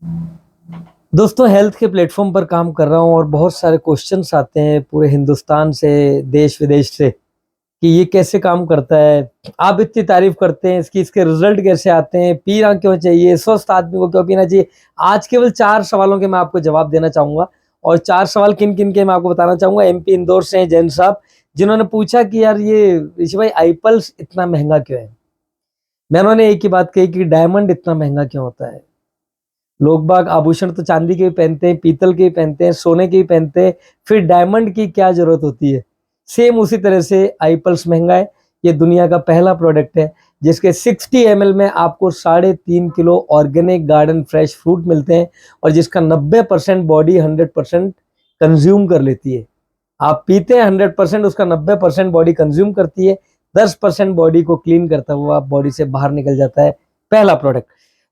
दोस्तों हेल्थ के प्लेटफॉर्म पर काम कर रहा हूँ और बहुत सारे क्वेश्चंस आते हैं पूरे हिंदुस्तान से, देश विदेश से कि ये कैसे काम करता है। आप इतनी तारीफ करते हैं इसकी, इसके रिजल्ट कैसे आते हैं, पीना क्यों चाहिए, स्वस्थ आदमी को क्यों पीना चाहिए। आज केवल 4 सवालों के मैं आपको जवाब देना चाहूंगा। और 4 सवाल किन किन के मैं आपको बताना चाहूंगा। एमपी इंदौर से हैं जैन साहब, जिन्होंने पूछा कि यार ये ऋषि भाई आईपल्स इतना महंगा क्यों है। मैं उन्होंने एक ही बात कही कि डायमंड इतना महंगा क्यों होता है। लोग बाग आभूषण तो चांदी के भी पहनते हैं, पीतल के भी पहनते हैं, सोने के भी पहनते हैं, फिर डायमंड की क्या जरूरत होती है। सेम उसी तरह से आईपल्स महंगा है। ये दुनिया का पहला प्रोडक्ट है जिसके 60 ml में आपको 3.5 kilo organic garden fresh fruit मिलते हैं और जिसका 90% बॉडी 100% कंज्यूम कर लेती है। आप पीते हैं 100%, उसका 90% बॉडी कंज्यूम करती है, 10% बॉडी को क्लीन करता हुआ बॉडी से बाहर निकल जाता है। पहला प्रोडक्ट।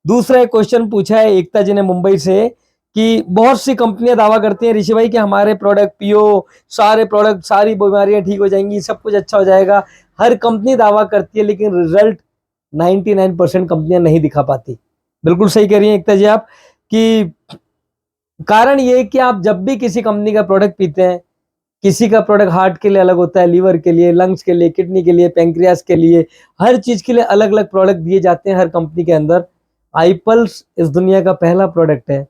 दूसरा एक क्वेश्चन पूछा है एकता जी ने मुंबई से कि बहुत सी कंपनियां दावा करती हैं ऋषि भाई कि हमारे प्रोडक्ट पियो, सारे प्रोडक्ट, सारी बीमारियां ठीक हो जाएंगी, सब कुछ अच्छा हो जाएगा। हर कंपनी दावा करती है लेकिन रिजल्ट 99% कंपनियां नहीं दिखा पाती। बिल्कुल सही कह रही हैं एकता जी आप कि कारण ये है कि आप जब भी किसी कंपनी का प्रोडक्ट पीते हैं, किसी का प्रोडक्ट हार्ट के लिए अलग होता है, लीवर के लिए, लंग्स के लिए, किडनी के लिए, पैंक्रियास के लिए, हर चीज के लिए अलग अलग प्रोडक्ट दिए जाते हैं हर कंपनी के अंदर। आईपल्स इस दुनिया का पहला प्रोडक्ट है,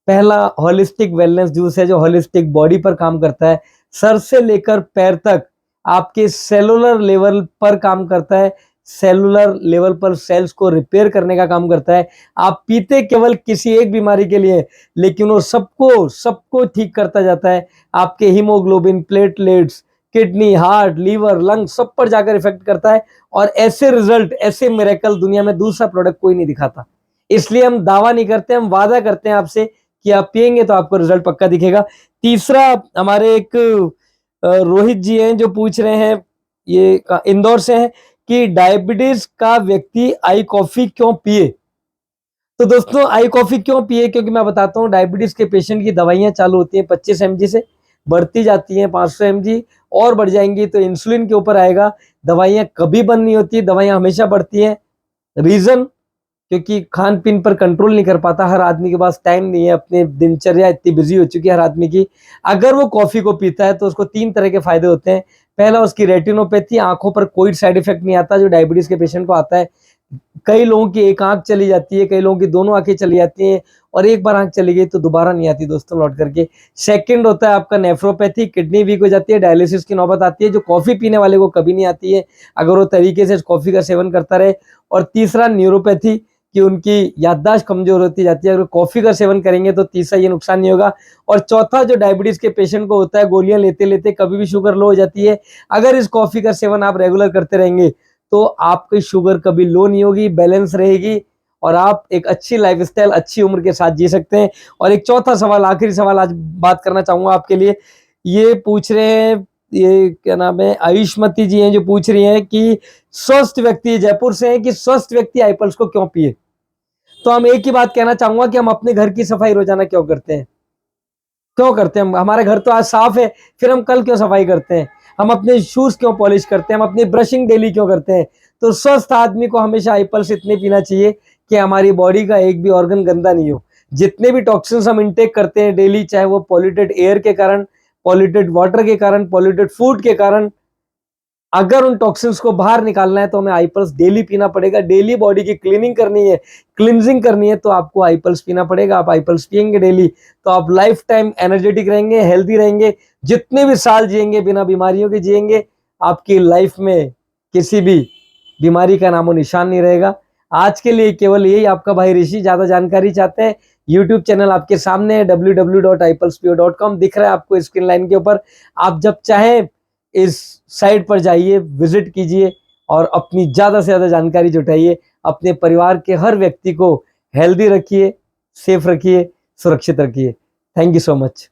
पहला होलिस्टिक वेलनेस जूस है जो होलिस्टिक बॉडी पर काम करता है। सर से लेकर पैर तक आपके सेलुलर लेवल पर काम करता है, सेलुलर लेवल पर सेल्स को रिपेयर करने का काम करता है। आप पीते केवल किसी एक बीमारी के लिए, लेकिन वो सबको सबको ठीक करता जाता है। आपके haemoglobin, platelets, kidney, heart, liver, lung सब पर जाकर इफेक्ट करता है। और ऐसे रिजल्ट, ऐसे मिरेकल दुनिया में दूसरा प्रोडक्ट कोई नहीं दिखाता। इसलिए हम दावा नहीं करते, हम वादा करते हैं आपसे कि आप पिएंगे तो आपको रिजल्ट पक्का दिखेगा। तीसरा, हमारे एक रोहित जी हैं जो पूछ रहे हैं, ये इंदौर से हैं कि डायबिटीज का व्यक्ति आई कॉफी क्यों पिए। तो दोस्तों आई कॉफी क्यों पिए, क्योंकि मैं बताता हूँ डायबिटीज के पेशेंट की दवाइयां चालू होती हैं 25 mg से, बढ़ती जाती हैं 500 mg और बढ़ जाएंगी तो इंसुलिन के ऊपर आएगा। दवाइयां कभी बंद नहीं होती, दवाइयां हमेशा बढ़ती हैं। रीजन, क्योंकि खान पीन पर कंट्रोल नहीं कर पाता, हर आदमी के पास टाइम नहीं है, अपनी दिनचर्या इतनी बिजी हो चुकी है हर आदमी की। अगर वो कॉफी को पीता है तो उसको 3 तरह के फायदे होते हैं। पहला, उसकी रेटिनोपैथी, आंखों पर कोई साइड इफेक्ट नहीं आता जो डायबिटीज के पेशेंट को आता है। कई लोगों की एक आंख चली जाती है, कई लोगों की दोनों आंखें चली जाती हैं, और एक बार आंख चली गई तो दोबारा नहीं आती दोस्तों लौट करके। सेकंड होता है आपका नेफ्रोपैथी, किडनी वीक हो जाती है, डायलिसिस की नौबत आती है जो कॉफी पीने वाले को कभी नहीं आती है अगर वो तरीके से कॉफी का सेवन करता रहे। और तीसरा न्यूरोपैथी, कि उनकी याददाश्त कमजोर होती जाती है अगर कॉफी का सेवन करेंगे तो तीसरा ये नुकसान नहीं होगा। और चौथा, जो डायबिटीज के पेशेंट को होता है, गोलियां लेते लेते कभी भी शुगर लो हो जाती है, अगर इस कॉफी का सेवन आप रेगुलर करते रहेंगे तो आपकी शुगर कभी लो नहीं होगी, बैलेंस रहेगी और आप एक अच्छी लाइफस्टाइल, अच्छी उम्र के साथ जी सकते हैं। और एक चौथा सवाल, आखिरी सवाल आज बात करना चाहूंगा आपके लिए। ये पूछ रहे हैं, ये क्या नाम है, आयुष्मती जी हैं जो पूछ रही हैं कि स्वस्थ व्यक्ति, जयपुर से हैं, कि स्वस्थ व्यक्ति आईपल्स को क्यों पिए। तो हम एक ही बात कहना चाहूंगा कि हम अपने घर की सफाई रोजाना क्यों करते हैं, क्यों करते हैं। हमारे घर तो आज साफ है, फिर हम कल क्यों सफाई करते हैं। हम अपने शूज क्यों पॉलिश करते हैं, हम अपनी ब्रशिंग डेली क्यों करते हैं। तो स्वस्थ आदमी को हमेशा आईपल्स इतने पीना चाहिए कि हमारी बॉडी का एक भी ऑर्गन गंदा नहीं हो। जितने भी टॉक्सिन्स हम इंटेक करते हैं डेली, चाहे वो पॉल्यूटेड एयर के कारण, पॉल्यूटेड वाटर के कारण, पॉल्यूटेड फूड के कारण, अगर उन टॉक्सिन्स को बाहर निकालना है तो हमें आईपल्स डेली पीना पड़ेगा। डेली बॉडी की क्लीनिंग करनी है, क्लिनजिंग करनी है तो आपको आईपल्स पीना पड़ेगा। आप आईपल्स पियेंगे डेली तो आप लाइफ टाइम एनर्जेटिक रहेंगे, हेल्दी रहेंगे, जितने भी साल जिएंगे बिना बीमारियों के जिएंगे। आपकी लाइफ में किसी भी बीमारी का नामो निशान नहीं रहेगा। आज के लिए केवल यही आपका भाई ऋषि। ज्यादा जानकारी चाहते हैं, यूट्यूब चैनल आपके सामने है, www.ipulsepure.com दिख रहा है आपको स्क्रीन लाइन के ऊपर। आप जब चाहें इस साइट पर जाइए, विजिट कीजिए और अपनी ज्यादा से ज्यादा जानकारी जुटाइए। अपने परिवार के हर व्यक्ति को हेल्दी रखिए, सेफ रखिए, सुरक्षित रखिए। Thank you so much.